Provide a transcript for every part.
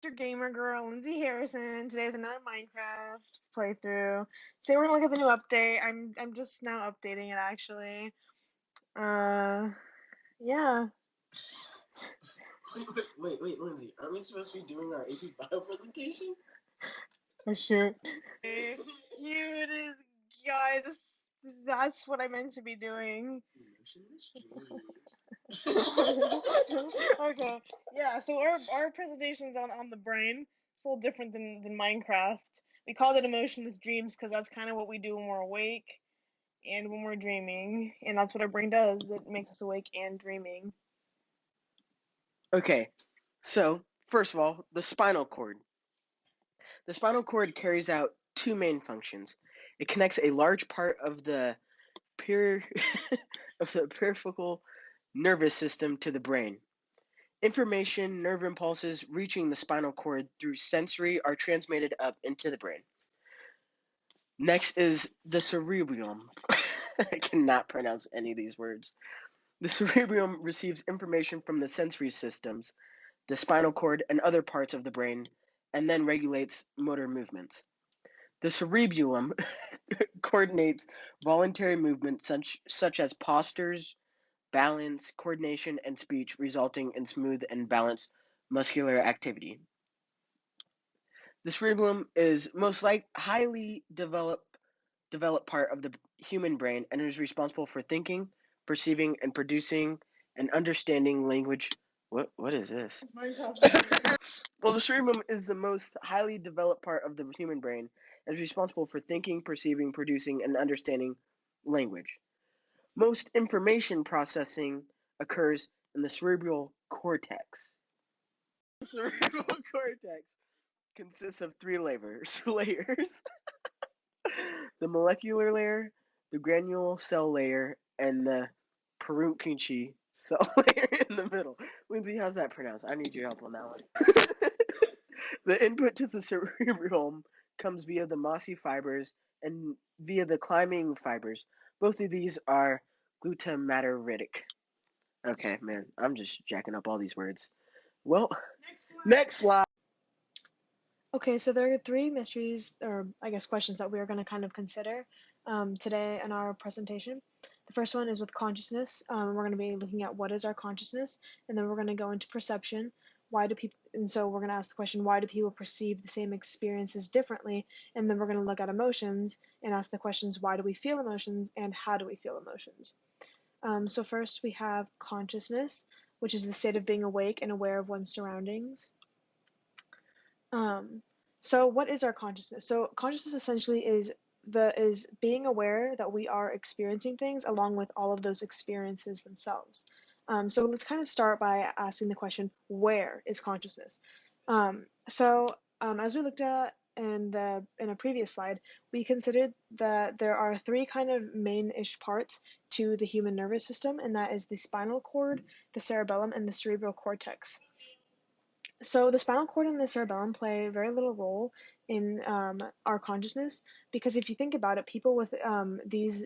your gamer girl, Lindsay Harrison. Today is another Minecraft playthrough. Today we're gonna look at the new update. I'm just now updating it actually. Uh, yeah. Wait, Lindsay. Aren't we supposed to be doing our AP Bio presentation? Oh shit. Cute guys. That's what I meant to be doing. Motionless dreams. Okay. Yeah. So our presentation's on the brain. It's a little different than Minecraft. We called it emotionless dreams because that's kind of what we do when we're awake and when we're dreaming, and that's what our brain does. It makes us awake and dreaming. Okay, so first of all, the spinal cord. The spinal cord carries out two main functions. It connects a large part of the per- of the peripheral nervous system to the brain. Information, nerve impulses reaching the spinal cord through sensory are transmitted up into the brain. Next is the cerebellum. I cannot pronounce any of these words. The cerebellum receives information from the sensory systems, the spinal cord, and other parts of the brain, and then regulates motor movements. The cerebellum coordinates voluntary movements such as postures, balance, coordination, and speech, resulting in smooth and balanced muscular activity. The cerebellum is most highly developed part of the human brain and is responsible for thinking, perceiving, and producing and understanding language. What is this? Well, the cerebellum is the most highly developed part of the human brain and is responsible for thinking, perceiving, producing, and understanding language. Most information processing occurs in the cerebral cortex. The cerebral cortex consists of three layers. The molecular layer, the granule cell layer, and the Parunchy cell layer in the middle. Lindsay, how's that pronounced? I need your help on that one. The input to the cerebellum comes via the mossy fibers and via the climbing fibers. Both of these are glutamatergic. Okay, man, I'm just jacking up all these words. Well, next slide. Okay, so there are three mysteries, or I guess questions, that we are going to kind of consider today in our presentation. The first one is with consciousness. We're going to be looking at what is our consciousness, and then we're going to go into perception. Why do people? And so we're going to ask the question, why do people perceive the same experiences differently? And then we're going to look at emotions and ask the questions, why do we feel emotions, and how do we feel emotions? So first we have consciousness, which is the state of being awake and aware of one's surroundings. So what is our consciousness? So consciousness essentially is being aware that we are experiencing things along with all of those experiences themselves. So let's kind of start by asking the question, where is consciousness? As we looked at in a previous slide, we considered that there are three kind of main-ish parts to the human nervous system, and that is the spinal cord, the cerebellum, and the cerebral cortex. So the spinal cord and the cerebellum play very little role in our consciousness, because if you think about it, people with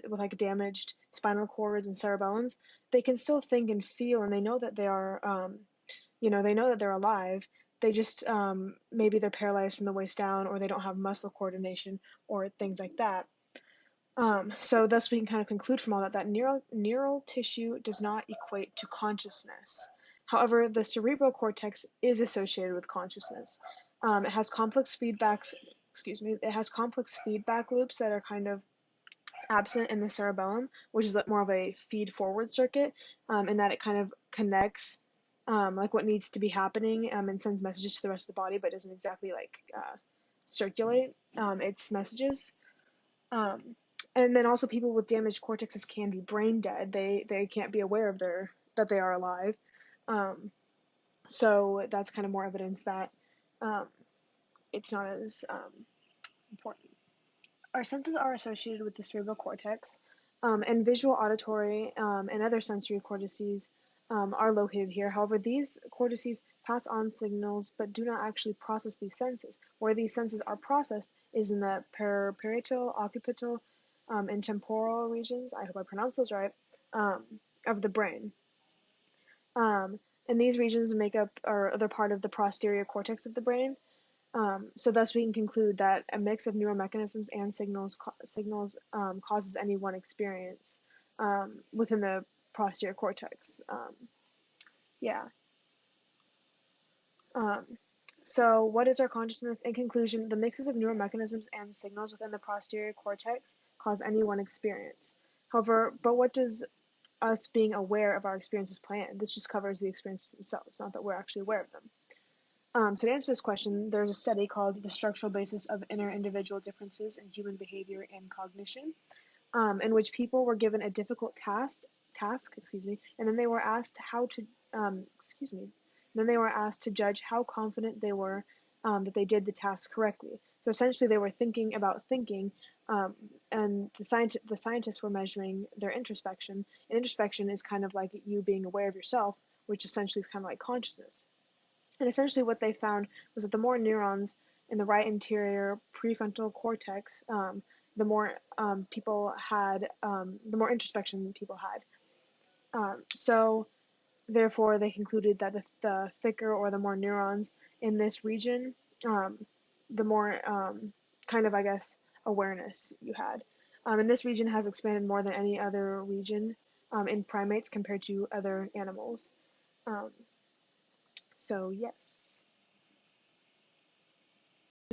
like damaged spinal cords and cerebellums, they can still think and feel, and they know that they are they know that they're alive. They just maybe they're paralyzed from the waist down, or they don't have muscle coordination or things like that. So thus we can kind of conclude from all that neural tissue does not equate to consciousness. However, the cerebral cortex is associated with consciousness. It has complex feedbacks. Excuse me. It has complex feedback loops that are kind of absent in the cerebellum, which is more of a feed-forward circuit, in that it kind of connects like what needs to be happening and sends messages to the rest of the body, but doesn't exactly circulate its messages. And then also people with damaged cortexes can be brain dead. They can't be aware of that they are alive. So that's kind of more evidence that it's not as important. Our senses are associated with the cerebral cortex, and visual, auditory, and other sensory cortices are located here. However, these cortices pass on signals but do not actually process these senses. Where these senses are processed is in the parietal, occipital, and temporal regions, I hope I pronounced those right, of the brain. And these regions make up or they're part of the posterior cortex of the brain. So thus we can conclude that a mix of neural mechanisms and signals causes any one experience within the posterior cortex. Yeah. Um, so what is our consciousness? In conclusion, the mixes of neural mechanisms and signals within the posterior cortex cause any one experience. However, but what does us being aware of our experiences play in? This just covers the experiences themselves, not that we're actually aware of them. So to answer this question, there's a study called The Structural Basis of Inter-Individual Differences in Human Behavior and Cognition, in which people were given a difficult task, and then they were asked then they were asked to judge how confident they were that they did the task correctly. So essentially, they were thinking about thinking, and the scientists were measuring their introspection. And introspection is kind of like you being aware of yourself, which essentially is kind of like consciousness. And essentially, what they found was that the more neurons in the right anterior prefrontal cortex, the more people had, the more introspection people had. So therefore, they concluded that the thicker or the more neurons in this region, the more kind of, I guess, awareness you had. And this region has expanded more than any other region in primates compared to other animals. Um, so, yes.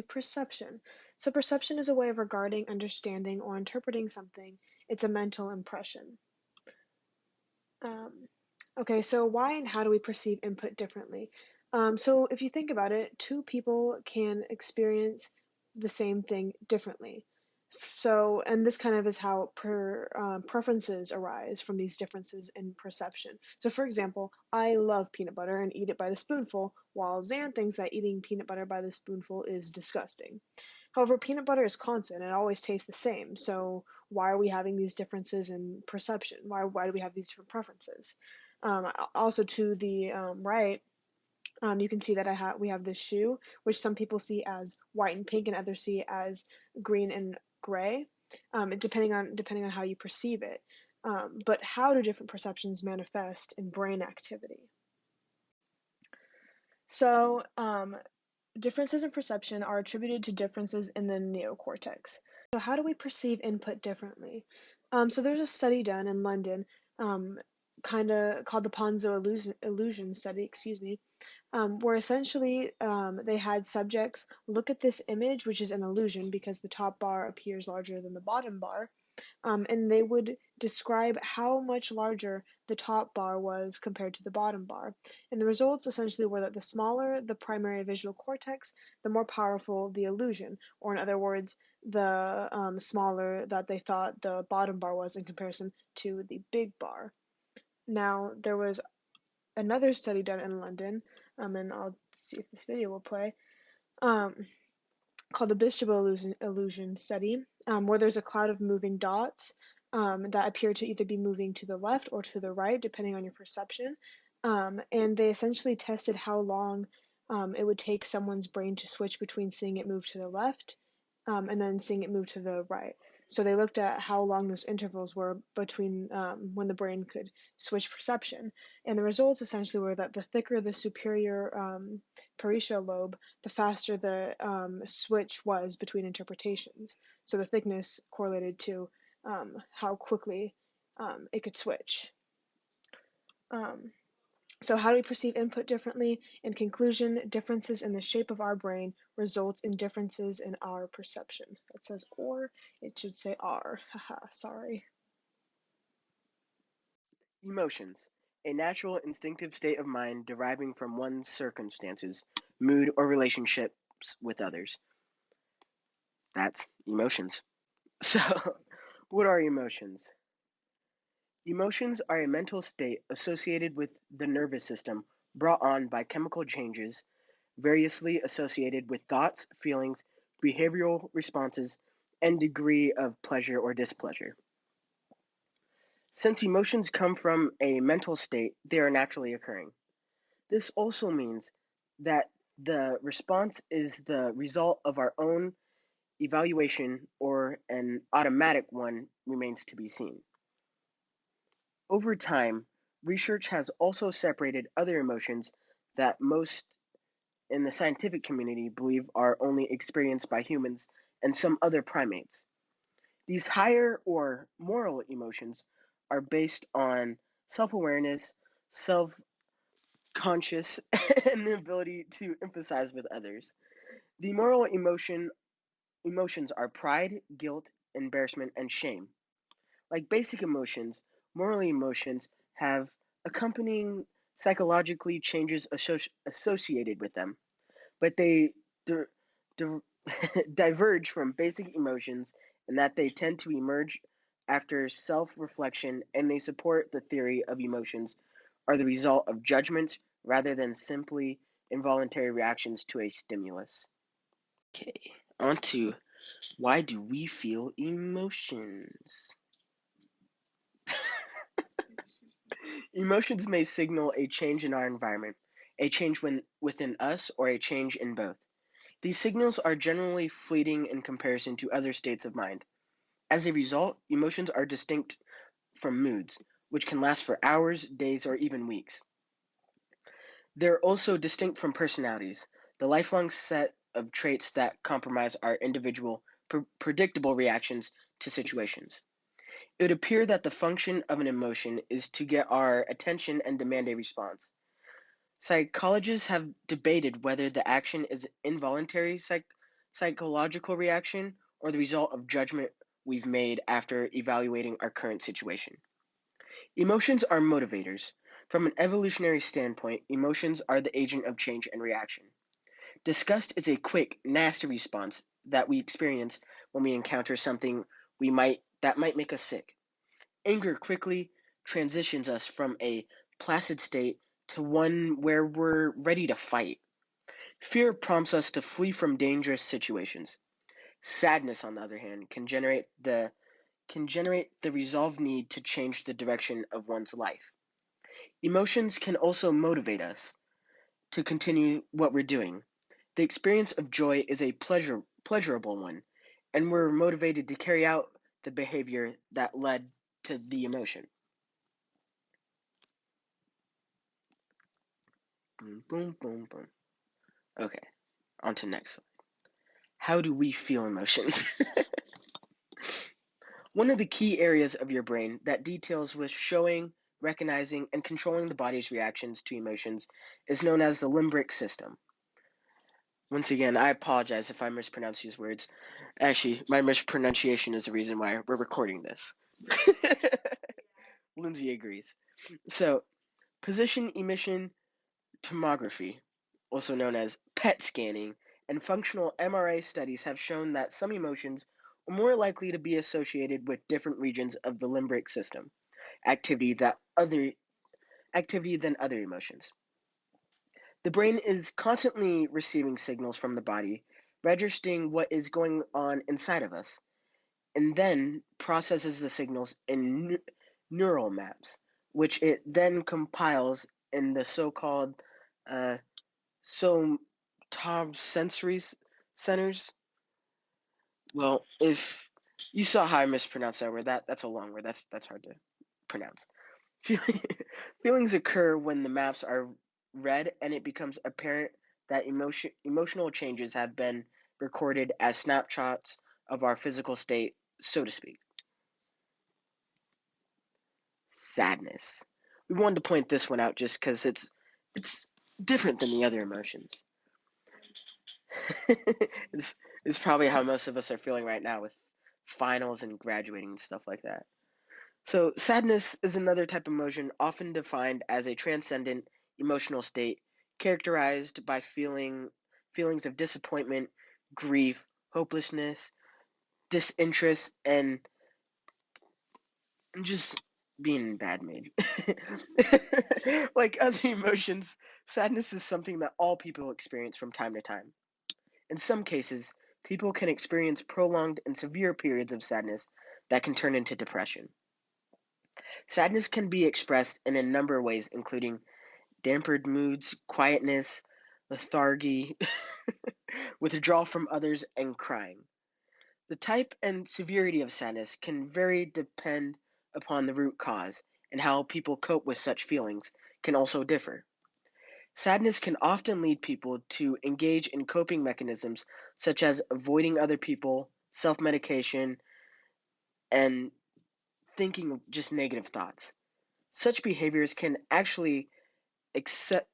Perception. So, perception is a way of regarding, understanding, or interpreting something. It's a mental impression. Um, okay, so why and how do we perceive input differently? So if you think about it, two people can experience the same thing differently. So, and this kind of is how preferences arise from these differences in perception. So, for example, I love peanut butter and eat it by the spoonful, while Zan thinks that eating peanut butter by the spoonful is disgusting. However, peanut butter is constant and it always tastes the same. So why are we having these differences in perception? Why do we have these different preferences? Also to the right, you can see that we have this shoe, which some people see as white and pink, and others see as green and gray, depending on how you perceive it. But how do different perceptions manifest in brain activity? So, differences in perception are attributed to differences in the neocortex. So, how do we perceive input differently? So, there's a study done in London, kind of called the Ponzo illusion study, where essentially they had subjects look at this image, which is an illusion because the top bar appears larger than the bottom bar, and they would describe how much larger the top bar was compared to the bottom bar. And the results essentially were that the smaller the primary visual cortex, the more powerful the illusion, or in other words, the smaller that they thought the bottom bar was in comparison to the big bar. Now, there was another study done in London, and I'll see if this video will play, um, called the Bishop illusion study, where there's a cloud of moving dots that appear to either be moving to the left or to the right, depending on your perception. And they essentially tested how long it would take someone's brain to switch between seeing it move to the left and then seeing it move to the right. So they looked at how long those intervals were between when the brain could switch perception. And the results essentially were that the thicker the superior parietal lobe, the faster the switch was between interpretations. So the thickness correlated to how quickly it could switch. Um, so how do we perceive input differently? In conclusion, differences in the shape of our brain results in differences in our perception. It says or, it should say are. Haha, sorry. Emotions. A natural instinctive state of mind deriving from one's circumstances, mood, or relationships with others. That's emotions. So, what are emotions? Emotions are a mental state associated with the nervous system brought on by chemical changes variously associated with thoughts, feelings, behavioral responses, and degree of pleasure or displeasure. Since emotions come from a mental state, they are naturally occurring. This also means that the response is the result of our own evaluation or an automatic one remains to be seen. Over time, Research has also separated other emotions that most in the scientific community believe are only experienced by humans and some other primates. These higher or moral emotions are based on self awareness, self conscious, and the ability to empathize with others. The emotions are pride, guilt, embarrassment, and shame. Like basic emotions, moral emotions have accompanying psychologically changes associated with them, but they di- di- diverge from basic emotions in that they tend to emerge after self reflection, and they support the theory of emotions are the result of judgment rather than simply involuntary reactions to a stimulus. Okay, on to why do we feel emotions? Emotions may signal a change in our environment, a change within us, or a change in both. These signals are generally fleeting in comparison to other states of mind. As a result, emotions are distinct from moods, which can last for hours, days, or even weeks. They're also distinct from personalities, the lifelong set of traits that comprise our individual, predictable reactions to situations. It would appear that the function of an emotion is to get our attention and demand a response. Psychologists have debated whether the action is involuntary psychological reaction or the result of judgment we've made after evaluating our current situation. Emotions are motivators. From an evolutionary standpoint, emotions are the agent of change and reaction. Disgust is a quick, nasty response that we experience when we encounter something that might make us sick. Anger quickly transitions us from a placid state to one where we're ready to fight. Fear prompts us to flee from dangerous situations. Sadness, on the other hand, can generate the resolved need to change the direction of one's life. Emotions can also motivate us to continue what we're doing. The experience of joy is a pleasurable one, and we're motivated to carry out the behavior that led to the emotion. Boom, boom, boom, boom. Okay, on to next slide. How do we feel emotions? One of the key areas of your brain that details with showing, recognizing, and controlling the body's reactions to emotions is known as the limbic system. Once again, I apologize if I mispronounce these words. Actually, my mispronunciation is the reason why we're recording this. Lindsay agrees. So, position emission tomography, also known as PET scanning, and functional MRI studies have shown that some emotions are more likely to be associated with different regions of the limbic system activity than other emotions. The brain is constantly receiving signals from the body, registering what is going on inside of us, and then processes the signals in neural maps, which it then compiles in the so-called uh, somatosensory centers. Well, if you saw how I mispronounced that word, that's a long word. That's hard to pronounce. Feelings occur when the maps are read and it becomes apparent that emotional changes have been recorded as snapshots of our physical state, so to speak. Sadness. We wanted to point this one out just because it's different than the other emotions. it's, it's probably how most of us are feeling right now with finals and graduating and stuff like that. So, sadness is another type of emotion often defined as a transcendent emotional state characterized by feelings of disappointment, grief, hopelessness, disinterest, and just being in bad mood. Like other emotions, sadness is something that all people experience from time to time. In some cases, people can experience prolonged and severe periods of sadness that can turn into depression. Sadness can be expressed in a number of ways, including dampened moods, quietness, lethargy, withdrawal from others, and crying. The type and severity of sadness can vary depend upon the root cause, and how people cope with such feelings can also differ. Sadness can often lead people to engage in coping mechanisms such as avoiding other people, self medication, and thinking just negative thoughts. Such behaviors can actually accept,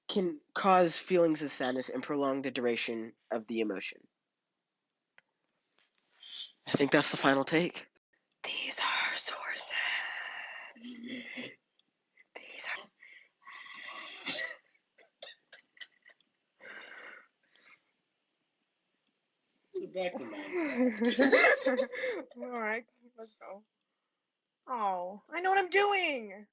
can cause feelings of sadness and prolong the duration of the emotion. I think that's the final take. These are sources. These are. So back to Minecraft. Alright, let's go. Oh, I know what I'm doing!